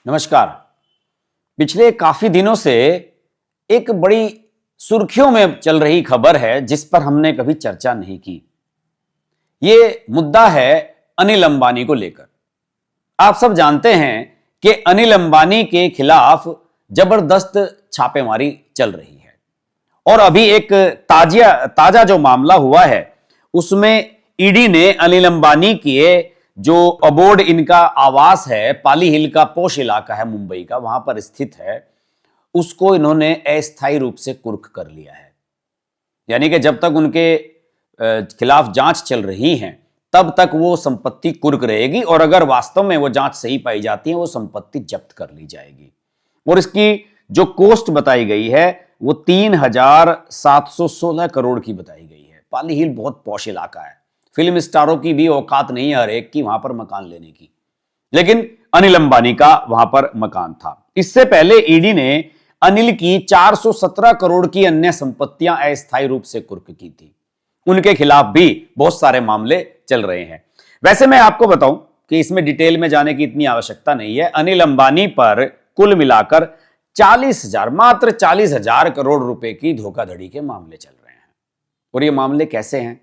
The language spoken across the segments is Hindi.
नमस्कार। पिछले काफी दिनों से एक बड़ी सुर्खियों में चल रही खबर है जिस पर हमने कभी चर्चा नहीं की। ये मुद्दा है अनिल अंबानी को लेकर। आप सब जानते हैं कि अनिल अंबानी के खिलाफ जबरदस्त छापेमारी चल रही है और अभी एक ताजा जो मामला हुआ है उसमें ईडी ने अनिल अंबानी के जो अबोर्ड इनका आवास है, पाली हिल का पोश इलाका है मुंबई का, वहां पर स्थित है, उसको इन्होंने अस्थायी रूप से कुर्क कर लिया है। यानी कि जब तक उनके खिलाफ जांच चल रही है तब तक वो संपत्ति कुर्क रहेगी और अगर वास्तव में वो जांच सही पाई जाती है वो संपत्ति जब्त कर ली जाएगी। और इसकी जो कॉस्ट बताई गई है वो 3,716 करोड़ की बताई गई है। पाली हिल बहुत पॉश इलाका है, फिल्म स्टारों की भी औकात नहीं है हर एक की वहां पर मकान लेने की, लेकिन अनिल अंबानी का वहां पर मकान था। इससे पहले ईडी ने अनिल की 417 करोड़ की अन्य संपत्तियां अस्थायी रूप से कुर्क की थी। उनके खिलाफ भी बहुत सारे मामले चल रहे हैं। वैसे मैं आपको बताऊं कि इसमें डिटेल में जाने की इतनी आवश्यकता नहीं है। अनिल अंबानी पर कुल मिलाकर 40,000, मात्र 40,000 करोड़ रुपए की धोखाधड़ी के मामले चल रहे हैं। और ये मामले कैसे हैं?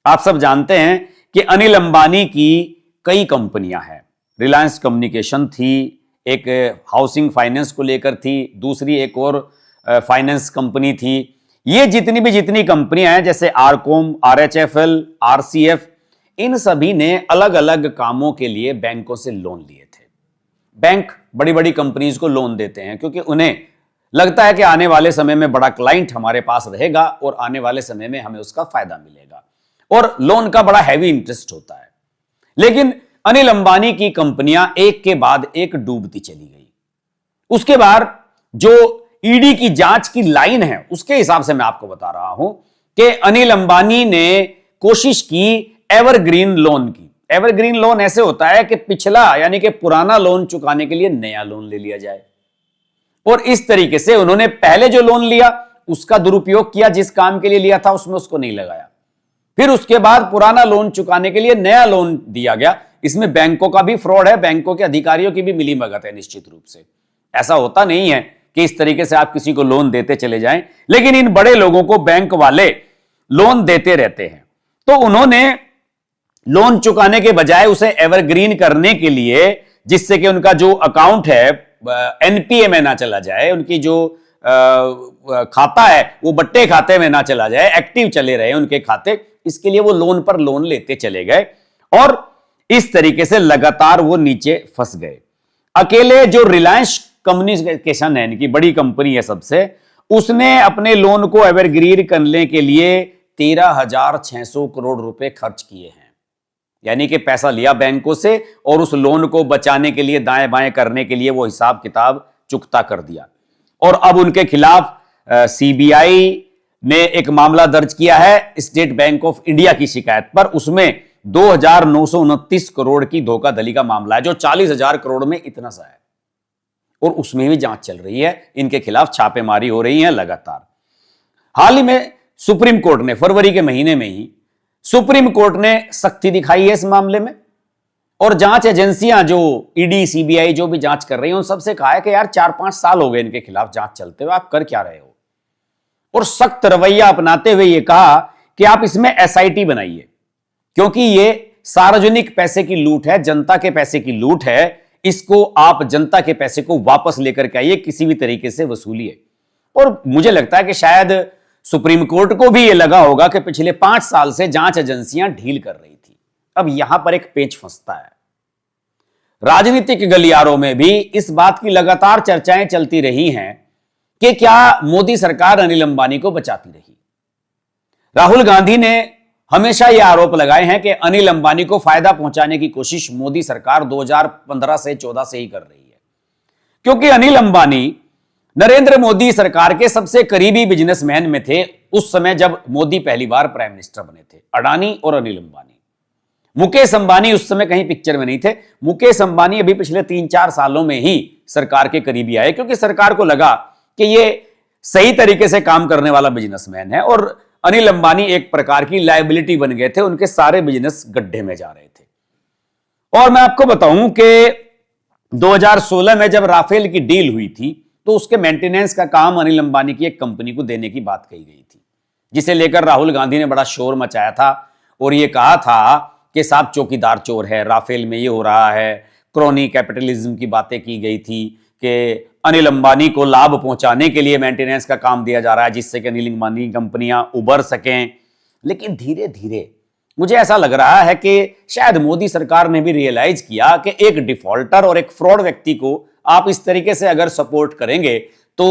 आप सब जानते हैं कि अनिल अंबानी की कई कंपनियां हैं। रिलायंस कम्युनिकेशन थी, एक हाउसिंग फाइनेंस को लेकर थी, दूसरी एक और फाइनेंस कंपनी थी। ये जितनी कंपनियां हैं जैसे आरकॉम, आरएचएफएल, आरसीएफ, इन सभी ने अलग अलग कामों के लिए बैंकों से लोन लिए थे। बैंक बड़ी बड़ी कंपनीज को लोन देते हैं क्योंकि उन्हें लगता है कि आने वाले समय में बड़ा क्लाइंट हमारे पास रहेगा और आने वाले समय में हमें उसका फायदा मिलेगा और लोन का बड़ा हैवी इंटरेस्ट होता है। लेकिन अनिल अंबानी की कंपनियां एक के बाद एक डूबती चली गई। उसके बाद जो ईडी की जांच की लाइन है उसके हिसाब से मैं आपको बता रहा हूं कि अनिल अंबानी ने कोशिश की एवरग्रीन लोन की। एवरग्रीन लोन ऐसे होता है कि पिछला यानी कि पुराना लोन चुकाने के लिए नया लोन ले लिया जाए और इस तरीके से उन्होंने पहले जो लोन लिया उसका दुरुपयोग किया, जिस काम के लिए लिया था उसमें उसको नहीं लगाया। फिर उसके बाद पुराना लोन चुकाने के लिए नया लोन दिया गया। इसमें बैंकों का भी फ्रॉड है, बैंकों के अधिकारियों की भी मिलीभगत है। निश्चित रूप से ऐसा होता नहीं है कि इस तरीके से आप किसी को लोन देते चले जाएं, लेकिन इन बड़े लोगों को बैंक वाले लोन देते रहते हैं। तो उन्होंने लोन चुकाने के बजाय उसे एवरग्रीन करने के लिए, जिससे कि उनका जो अकाउंट है एनपीए में ना चला जाए, उनकी जो खाता है वो बट्टे खाते में ना चला जाए, एक्टिव चले रहे उनके खाते, इसके लिए वो लोन पर लोन लेते चले गए और इस तरीके से लगातार वो नीचे फंस गए। अकेले जो रिलायंस कम्युनिकेशन है, इनकी बड़ी कंपनी है सबसे, उसने अपने लोन को एवरग्रीन करने के लिए 13,600 करोड़ रुपए खर्च किए हैं। यानी कि पैसा लिया बैंकों से और उस लोन को बचाने के लिए, दाएं बाएं करने के लिए वो हिसाब किताब चुकता कर दिया। और अब उनके खिलाफ सीबीआई ने एक मामला दर्ज किया है स्टेट बैंक ऑफ इंडिया की शिकायत पर। उसमें 2,929 करोड़ की धोखाधड़ी का मामला है, जो 40,000 करोड़ में इतना सा है और उसमें भी जांच चल रही है। इनके खिलाफ छापेमारी हो रही है लगातार। हाल ही में सुप्रीम कोर्ट ने, फरवरी के महीने में ही सुप्रीम कोर्ट ने सख्ती दिखाई है इस मामले में और जांच एजेंसियां जो ईडी, सीबीआई जो भी जांच कर रही हैं उन सबसे कहा है कि यार 4-5 साल हो गए इनके खिलाफ जांच चलते हुए, आप कर क्या रहे हो? और सख्त रवैया अपनाते हुए यह कहा कि आप इसमें एसआईटी बनाइए, क्योंकि यह सार्वजनिक पैसे की लूट है, जनता के पैसे की लूट है। इसको आप जनता के पैसे को वापस लेकर के आइए, किसी भी तरीके से वसूलिए। और मुझे लगता है कि शायद सुप्रीम कोर्ट को भी यह लगा होगा कि पिछले 5 साल से जांच एजेंसियां ढील कर रही थी। अब यहां पर एक पेच फंसता है। राजनीतिक गलियारों में भी इस बात की लगातार चर्चाएं चलती रही हैं कि क्या मोदी सरकार अनिल अंबानी को बचाती रही। राहुल गांधी ने हमेशा यह आरोप लगाए हैं कि अनिल अंबानी को फायदा पहुंचाने की कोशिश मोदी सरकार 2015 से 14 से ही कर रही है, क्योंकि अनिल अंबानी नरेंद्र मोदी सरकार के सबसे करीबी बिजनेसमैन में थे उस समय जब मोदी पहली बार प्राइम मिनिस्टर बने थे। अडानी और अनिल अंबानी। मुकेश अंबानी उस समय कहीं पिक्चर में नहीं थे। मुकेश अंबानी अभी पिछले 3-4 सालों में ही सरकार के करीबी आए, क्योंकि सरकार को लगा कि ये सही तरीके से काम करने वाला बिजनेसमैन है और अनिल अंबानी एक प्रकार की लायबिलिटी बन गए थे, उनके सारे बिजनेस गड्ढे में जा रहे थे। और मैं आपको बताऊं कि 2016 में जब राफेल की डील हुई थी तो उसके मेंटेनेंस का काम अनिल अंबानी की एक कंपनी को देने की बात कही गई थी, जिसे लेकर राहुल गांधी ने बड़ा शोर मचाया था और यह कहा था कि साहब चौकीदार चोर है, राफेल में ये हो रहा है, क्रोनी कैपिटलिज्म की बातें की गई थी कि अनिल अंबानी को लाभ पहुंचाने के लिए मेंटेनेंस का काम दिया जा रहा है जिससे कि अनिल अंबानी कंपनियां उबर सकें। लेकिन धीरे धीरे मुझे ऐसा लग रहा है कि शायद मोदी सरकार ने भी रियलाइज किया कि एक डिफॉल्टर और एक फ्रॉड व्यक्ति को आप इस तरीके से अगर सपोर्ट करेंगे तो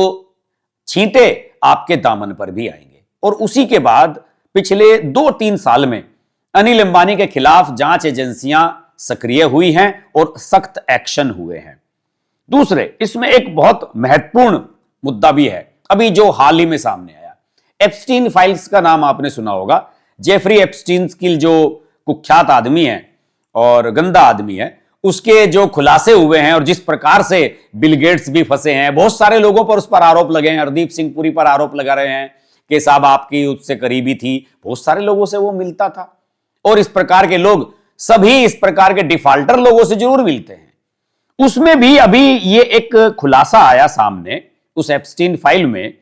छींटे आपके दामन पर भी आएंगे। और उसी के बाद पिछले 2-3 साल में अनिल अंबानी के खिलाफ जांच एजेंसियां सक्रिय हुई हैं और सख्त एक्शन हुए हैं। दूसरे, इसमें एक बहुत महत्वपूर्ण मुद्दा भी है अभी जो हाल ही में सामने आया। एप्स्टीन फाइल्स का नाम आपने सुना होगा। जेफरी एप्स्टीन की जो कुख्यात आदमी है और गंदा आदमी है, उसके जो खुलासे हुए हैं और जिस प्रकार से बिल गेट्स भी फंसे हैं, बहुत सारे लोगों पर उस पर आरोप लगे हैं। हरदीप सिंह पुरी पर आरोप लगा रहे हैं कि साहब आपकी उससे करीबी थी, बहुत सारे लोगों से वो मिलता था। और इस प्रकार के लोग सभी इस प्रकार के डिफॉल्टर लोगों से जरूर मिलते हैं। उसमें भी अभी ये एक खुलासा आया सामने उस एप्स्टीन फाइल में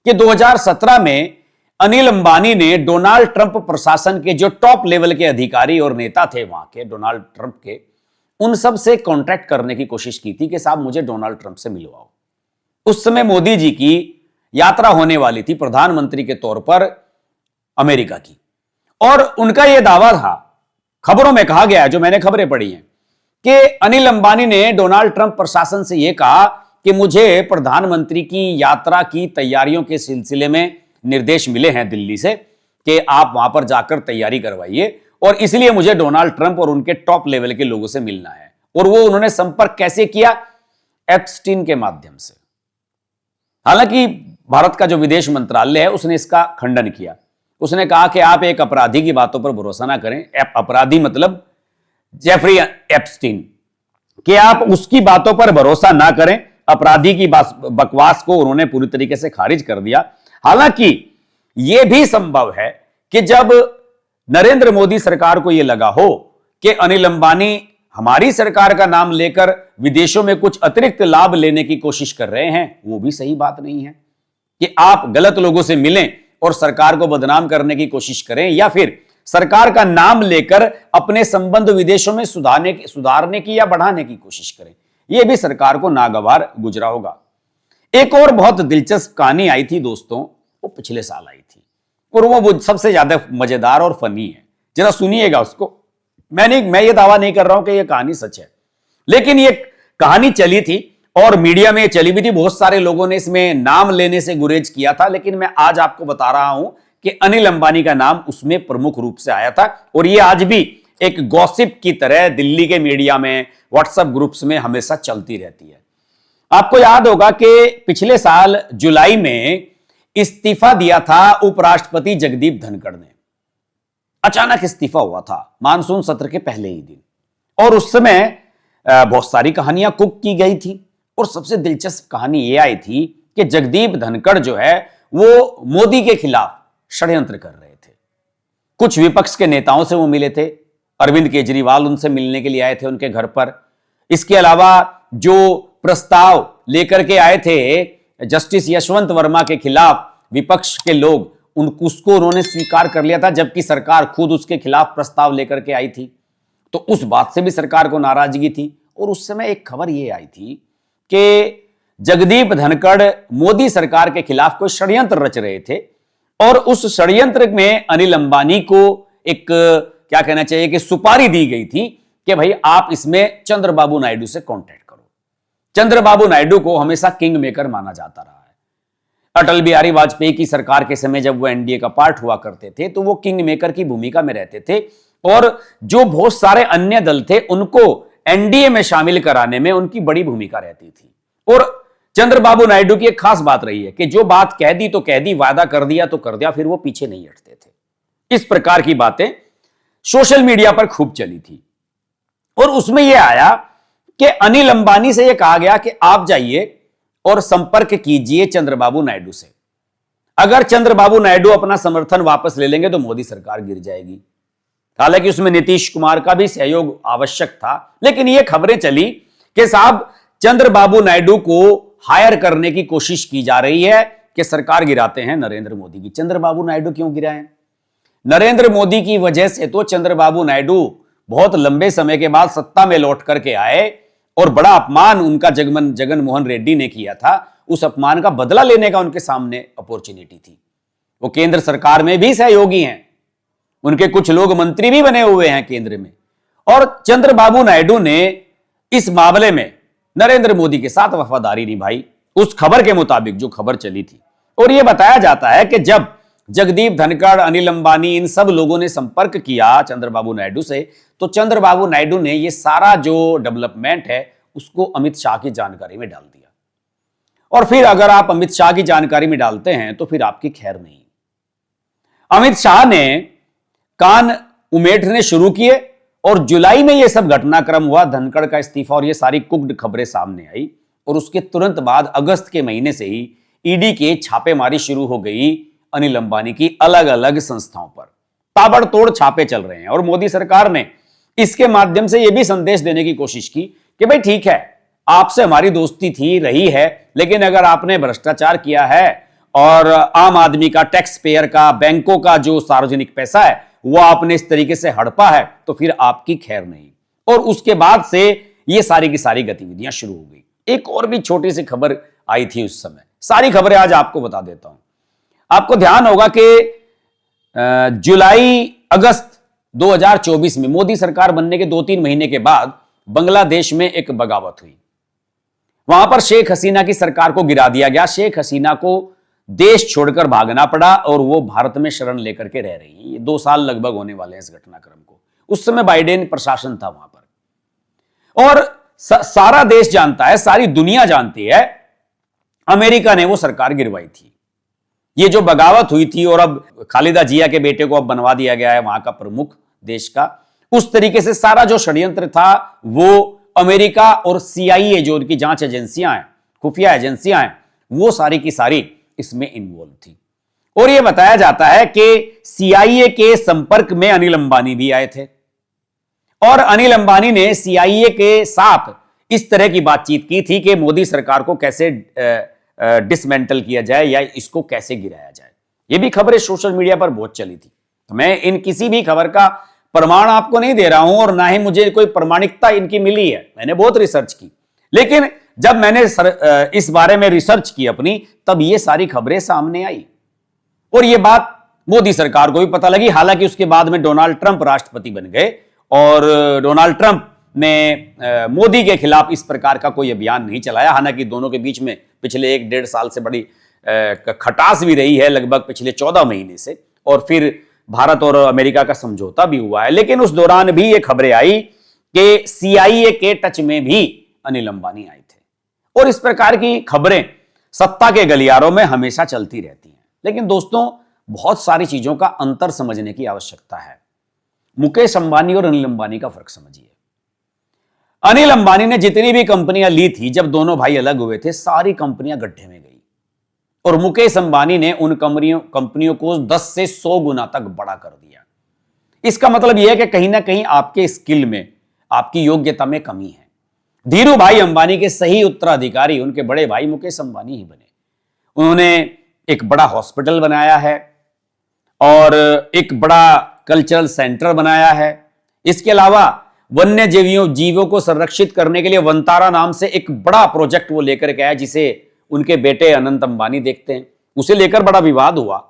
कि 2017 में अनिल अंबानी ने डोनाल्ड ट्रंप प्रशासन के जो टॉप लेवल के अधिकारी और नेता थे वहां के, डोनाल्ड ट्रंप के, उन सब से कॉन्ट्रैक्ट करने की कोशिश की थी कि साहब मुझे डोनाल्ड ट्रंप से मिलवाओ। उस समय मोदी जी की यात्रा होने वाली थी प्रधानमंत्री के तौर पर अमेरिका की, और उनका यह दावा था, खबरों में कहा गया है, जो मैंने खबरें पढ़ी हैं, कि अनिल अंबानी ने डोनाल्ड ट्रंप प्रशासन से यह कहा कि मुझे प्रधानमंत्री की यात्रा की तैयारियों के सिलसिले में निर्देश मिले हैं दिल्ली से कि आप वहां पर जाकर तैयारी करवाइए, और इसलिए मुझे डोनाल्ड ट्रंप और उनके टॉप लेवल के लोगों से मिलना है। और वो उन्होंने संपर्क कैसे किया? एप्स्टीन के माध्यम से। हालांकि भारत का जो विदेश मंत्रालय है उसने इसका खंडन किया। उसने कहा कि आप एक अपराधी की बातों पर भरोसा ना करें, अपराधी मतलब जेफरी एप्स्टीन, कि आप उसकी बातों पर भरोसा ना करें। अपराधी की बकवास को उन्होंने पूरी तरीके से खारिज कर दिया। हालांकि यह भी संभव है कि जब नरेंद्र मोदी सरकार को यह लगा हो कि अनिल अंबानी हमारी सरकार का नाम लेकर विदेशों में कुछ अतिरिक्त लाभ लेने की कोशिश कर रहे हैं, वो भी सही बात नहीं है कि आप गलत लोगों से मिलें और सरकार को बदनाम करने की कोशिश करें, या फिर सरकार का नाम लेकर अपने संबंध विदेशों में सुधारने की या बढ़ाने की कोशिश करें। यह भी सरकार को नागवार गुजरा होगा। एक और बहुत दिलचस्प कहानी आई थी दोस्तों, वो पिछले साल आई थी, और वो सबसे ज्यादा मजेदार और फनी है। जरा सुनिएगा उसको। मैं ये दावा नहीं कर रहा हूं कि यह कहानी सच है, लेकिन ये कहानी चली थी और मीडिया में चली भी थी। बहुत सारे लोगों ने इसमें नाम लेने से गुरेज किया था, लेकिन मैं आज आपको बता रहा हूं कि अनिल अंबानी का नाम उसमें प्रमुख रूप से आया था। और यह आज भी एक गॉसिप की तरह दिल्ली के मीडिया में, व्हाट्सएप ग्रुप्स में हमेशा चलती रहती है। आपको याद होगा कि पिछले साल जुलाई में इस्तीफा दिया था उपराष्ट्रपति जगदीप धनखड़ ने। अचानक इस्तीफा हुआ था मानसून सत्र के पहले ही दिन, और उस समय बहुत सारी कहानियां कुक की गई थी। और सबसे दिलचस्प कहानी यह आई थी कि जगदीप धनखड़ जो है वो मोदी के खिलाफ षड्यंत्र कर रहे थे। कुछ विपक्ष के नेताओं से वो मिले थे। अरविंद केजरीवाल उनसे मिलने के लिए आए थे उनके घर पर। इसके अलावा जो प्रस्ताव लेकर के आए थे जस्टिस यशवंत वर्मा के खिलाफ विपक्ष के लोग, उसको उन्होंने स्वीकार कर लिया था, जबकि सरकार खुद उसके खिलाफ प्रस्ताव लेकर के आई थी। तो उस बात से भी सरकार को नाराजगी थी। और उस समय एक खबर यह आई थी कि जगदीप धनखड़ मोदी सरकार के खिलाफ कोई षड्यंत्र रच रहे थे, और उस षड्यंत्र में अनिल अंबानी को एक, क्या कहना चाहिए, कि सुपारी दी गई थी कि भाई आप इसमें चंद्रबाबू नायडू से कांटेक्ट करो। चंद्रबाबू नायडू को हमेशा किंग मेकर माना जाता रहा है। अटल बिहारी वाजपेयी की सरकार के समय जब वो एनडीए का पार्ट हुआ करते थे तो वो किंग मेकर की भूमिका में रहते थे, और जो बहुत सारे अन्य दल थे उनको एनडीए में शामिल कराने में उनकी बड़ी भूमिका रहती थी। और चंद्रबाबू नायडू की एक खास बात रही है कि जो बात कह दी तो कह दी, वादा कर दिया तो कर दिया, फिर वो पीछे नहीं हटते थे। इस प्रकार की बातें सोशल मीडिया पर खूब चली थी। और उसमें यह आया कि अनिल अंबानी से यह कहा गया कि आप जाइए और संपर्क कीजिए चंद्रबाबू नायडू से। अगर चंद्रबाबू नायडू अपना समर्थन वापस ले लेंगे तो मोदी सरकार गिर जाएगी। हालांकि उसमें नीतीश कुमार का भी सहयोग आवश्यक था, लेकिन यह खबरें चली कि साहब चंद्रबाबू नायडू को हायर करने की कोशिश की जा रही है कि सरकार गिराते हैं नरेंद्र मोदी की। चंद्रबाबू नायडू क्यों गिराए? नरेंद्र मोदी की वजह से तो चंद्रबाबू नायडू बहुत लंबे समय के बाद सत्ता में लौट करके आए और बड़ा अपमान उनका जगन मोहन रेड्डी ने किया था। उस अपमान का बदला लेने का उनके सामने अपॉर्चुनिटी थी। वो केंद्र सरकार में भी सहयोगी हैं, उनके कुछ लोग मंत्री भी बने हुए हैं केंद्र में। और चंद्रबाबू नायडू ने इस मामले में नरेंद्र मोदी के साथ वफादारी निभाई, उस खबर के मुताबिक जो खबर चली थी। और यह बताया जाता है कि जब जगदीप धनखड़, अनिल अंबानी, इन सब लोगों ने संपर्क किया चंद्रबाबू नायडू से, तो चंद्रबाबू नायडू ने यह सारा जो डेवलपमेंट है उसको अमित शाह की जानकारी में डाल दिया। और फिर अगर आप अमित शाह की जानकारी में डालते हैं तो फिर आपकी खैर नहीं। अमित शाह ने कान उमेटने शुरू किए और जुलाई में यह सब घटनाक्रम हुआ, धनखड़ का इस्तीफा और ये सारी कुक्ड खबरें सामने आई। और उसके तुरंत बाद अगस्त के महीने से ही ईडी के छापेमारी शुरू हो गई अनिल अंबानी की अलग अलग संस्थाओं पर। ताबड़तोड़ छापे चल रहे हैं और मोदी सरकार ने इसके माध्यम से यह भी संदेश देने की कोशिश की कि भाई ठीक है, आपसे हमारी दोस्ती थी, रही है, लेकिन अगर आपने भ्रष्टाचार किया है और आम आदमी का, टैक्स पेयर का, बैंकों का जो सार्वजनिक पैसा है वो आपने इस तरीके से हड़पा है तो फिर आपकी खैर नहीं। और उसके बाद से ये सारी की सारी गतिविधियां शुरू हो गई। एक और भी छोटी सी खबर आई थी उस समय, सारी खबरें आज आपको बता देता हूं। आपको ध्यान होगा कि जुलाई अगस्त 2024 में मोदी सरकार बनने के 2-3 महीने के बाद बांग्लादेश में एक बगावत हुई। वहां पर शेख हसीना की सरकार को गिरा दिया गया। शेख हसीना को देश छोड़कर भागना पड़ा और वो भारत में शरण लेकर के रह रही है। 2 साल लगभग होने वाले हैं इस घटनाक्रम को। उस समय बाइडेन प्रशासन था वहां पर और सारा देश जानता है, सारी दुनिया जानती है, अमेरिका ने वो सरकार गिरवाई थी। ये जो बगावत हुई थी और अब खालिदा जिया के बेटे को अब बनवा दिया गया है वहां का प्रमुख देश का, उस तरीके से सारा जो षड्यंत्र था वो अमेरिका और सीआईए जो उनकी जांच एजेंसियां हैं, खुफिया एजेंसियां हैं, वो सारी की सारी इसमें इन्वॉल्व थी। और यह बताया जाता है कि सीआईए के संपर्क में अनिल अंबानी भी आए थे और अनिल अंबानी ने सीआईए के साथ इस तरह की बातचीत की थी कि मोदी सरकार को कैसे डिसमेंटल किया जाए या इसको कैसे गिराया जाए। ये भी खबरें सोशल मीडिया पर बहुत चली थी। तो मैं इन किसी भी खबर का प्रमाण आपको नहीं दे रहा हूं और ना ही मुझे कोई प्रमाणिकता इनकी मिली है। मैंने बहुत रिसर्च की, लेकिन जब मैंने इस बारे में रिसर्च की अपनी, तब ये सारी खबरें सामने आई और ये बात मोदी सरकार को भी पता लगी। हालांकि उसके बाद में डोनाल्ड ट्रंप राष्ट्रपति बन गए और डोनाल्ड ट्रंप ने मोदी के खिलाफ इस प्रकार का कोई अभियान नहीं चलाया। हालांकि दोनों के बीच में पिछले 1-1.5 साल से बड़ी खटास भी रही है, लगभग पिछले 14 महीने से, और फिर भारत और अमेरिका का समझौता भी हुआ है। लेकिन उस दौरान भी ये खबरें आई कि सीआईए के टच में भी अनिल अंबानी आए थे। और इस प्रकार की खबरें सत्ता के गलियारों में हमेशा चलती रहती हैं। लेकिन दोस्तों, बहुत सारी चीजों का अंतर समझने की आवश्यकता है। मुकेश अंबानी और अनिल अंबानी का फर्क समझिए। अनिल अंबानी ने जितनी भी कंपनियां ली थी, जब दोनों भाई अलग हुए थे, सारी कंपनियां गड्ढे में गई और मुकेश अंबानी ने उन कंपनियों को 10 से 100 गुना तक बड़ा कर दिया। इसका मतलब यह है कि कहीं ना कहीं आपके स्किल में, आपकी योग्यता में कमी है। धीरू भाई अंबानी के सही उत्तराधिकारी उनके बड़े भाई मुकेश अंबानी ही बने। उन्होंने एक बड़ा हॉस्पिटल बनाया है और एक बड़ा कल्चरल सेंटर बनाया है। इसके अलावा वन्य जीवों को संरक्षित करने के लिए वंतारा नाम से एक बड़ा प्रोजेक्ट वो लेकर के आया, जिसे उनके बेटे अनंत अंबानी देखते हैं। उसे लेकर बड़ा विवाद हुआ।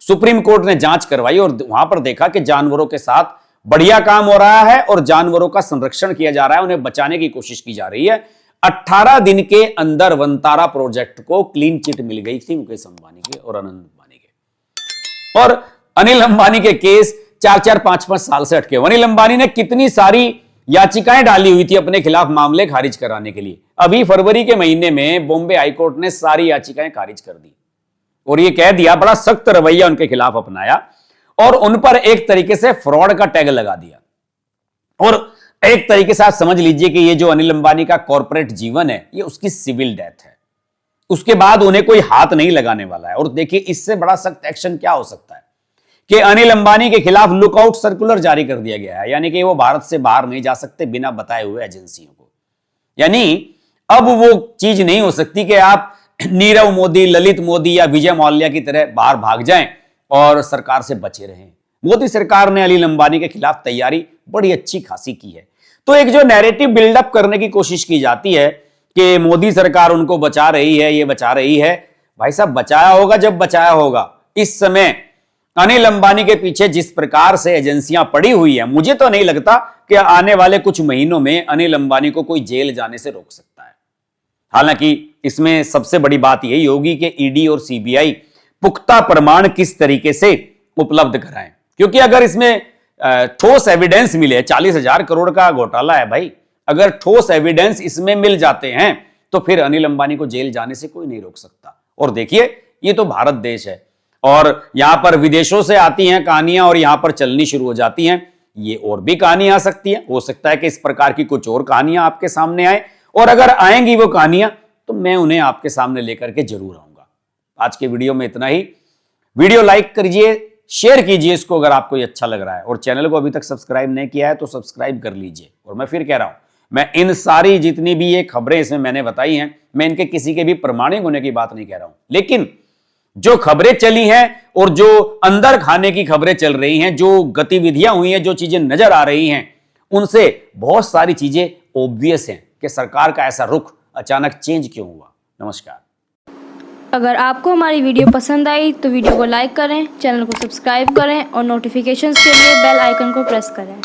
सुप्रीम कोर्ट ने जांच करवाई और वहां पर देखा कि जानवरों के साथ बढ़िया काम हो रहा है और जानवरों का संरक्षण किया जा रहा है, उन्हें बचाने की कोशिश की जा रही है। 18 दिन के अंदर वंतारा प्रोजेक्ट को क्लीन चिट मिल गई थी मुकेश अंबानी के और अनंत अंबानी के। और अनिल अंबानी के केस 4-4, 5-5 साल से अटके। अनिल अंबानी ने कितनी सारी याचिकाएं डाली हुई थी अपने खिलाफ मामले खारिज कराने के लिए। अभी फरवरी के महीने में बॉम्बे हाईकोर्ट ने सारी याचिकाएं खारिज कर दी और यह कह दिया, बड़ा सख्त रवैया उनके खिलाफ अपनाया और उन पर एक तरीके से फ्रॉड का टैग लगा दिया। और एक तरीके से आप समझ लीजिए कि ये जो अनिल अंबानी का कॉर्पोरेट जीवन है, ये उसकी सिविल डेथ है। उसके बाद उन्हें कोई हाथ नहीं लगाने वाला है। और देखिए, इससे बड़ा सख्त एक्शन क्या हो सकता है कि अनिल अंबानी के खिलाफ लुकआउट सर्कुलर जारी कर दिया गया है, यानी कि वो भारत से बाहर नहीं जा सकते बिना बताए हुए एजेंसियों को। यानी अब वो चीज नहीं हो सकती कि आप नीरव मोदी, ललित मोदी या विजय माल्या की तरह बाहर भाग जाएं और सरकार से बचे रहें। मोदी सरकार ने अनिल अंबानी के खिलाफ तैयारी बड़ी अच्छी खासी की है। तो एक जो नैरेटिव बिल्डअप करने की कोशिश की जाती है कि मोदी सरकार उनको बचा रही है, ये बचा रही है, भाई साहब बचाया होगा जब बचाया होगा। इस समय अनिल अंबानी के पीछे जिस प्रकार से एजेंसियां पड़ी हुई है, मुझे तो नहीं लगता कि आने वाले कुछ महीनों में अनिल अंबानी को कोई जेल जाने से रोक सकता है। हालांकि इसमें सबसे बड़ी बात यही होगी कि ईडी और सीबीआई पुख्ता प्रमाण किस तरीके से उपलब्ध कराएं, क्योंकि अगर इसमें ठोस एविडेंस मिले, 40,000 करोड़ का घोटाला है भाई, अगर ठोस एविडेंस इसमें मिल जाते हैं तो फिर अनिल अंबानी को जेल जाने से कोई नहीं रोक सकता। और देखिए, ये तो भारत देश है और यहां पर विदेशों से आती हैं कहानियां और यहां पर चलनी शुरू हो जाती हैं। ये और भी कहानियां आ सकती हैं, हो सकता है कि इस प्रकार की कुछ और कहानियां आपके सामने आए, और अगर आएंगी वो कहानियां तो मैं उन्हें आपके सामने लेकर के जरूर आऊंगा। आज के वीडियो में इतना ही। वीडियो लाइक करिए, शेयर कीजिए इसको अगर आपको ये अच्छा लग रहा है, और चैनल को अभी तक सब्सक्राइब नहीं किया है तो सब्सक्राइब कर लीजिए। और मैं फिर कह रहा हूं, मैं इन सारी जितनी भी ये खबरें इसमें मैंने बताई हैं, मैं इनके किसी के भी प्रमाणिक होने की बात नहीं कह रहा हूं, लेकिन जो खबरें चली हैं और जो अंदर खाने की खबरें चल रही हैं, जो गतिविधियां हुई हैं, जो चीजें नजर आ रही हैं, उनसे बहुत सारी चीजें ऑब्वियस हैं कि सरकार का ऐसा रुख अचानक चेंज क्यों हुआ। नमस्कार। अगर आपको हमारी वीडियो पसंद आई तो वीडियो को लाइक करें, चैनल को सब्सक्राइब करें और नोटिफिकेशंस के लिए बेल आइकन को प्रेस करें।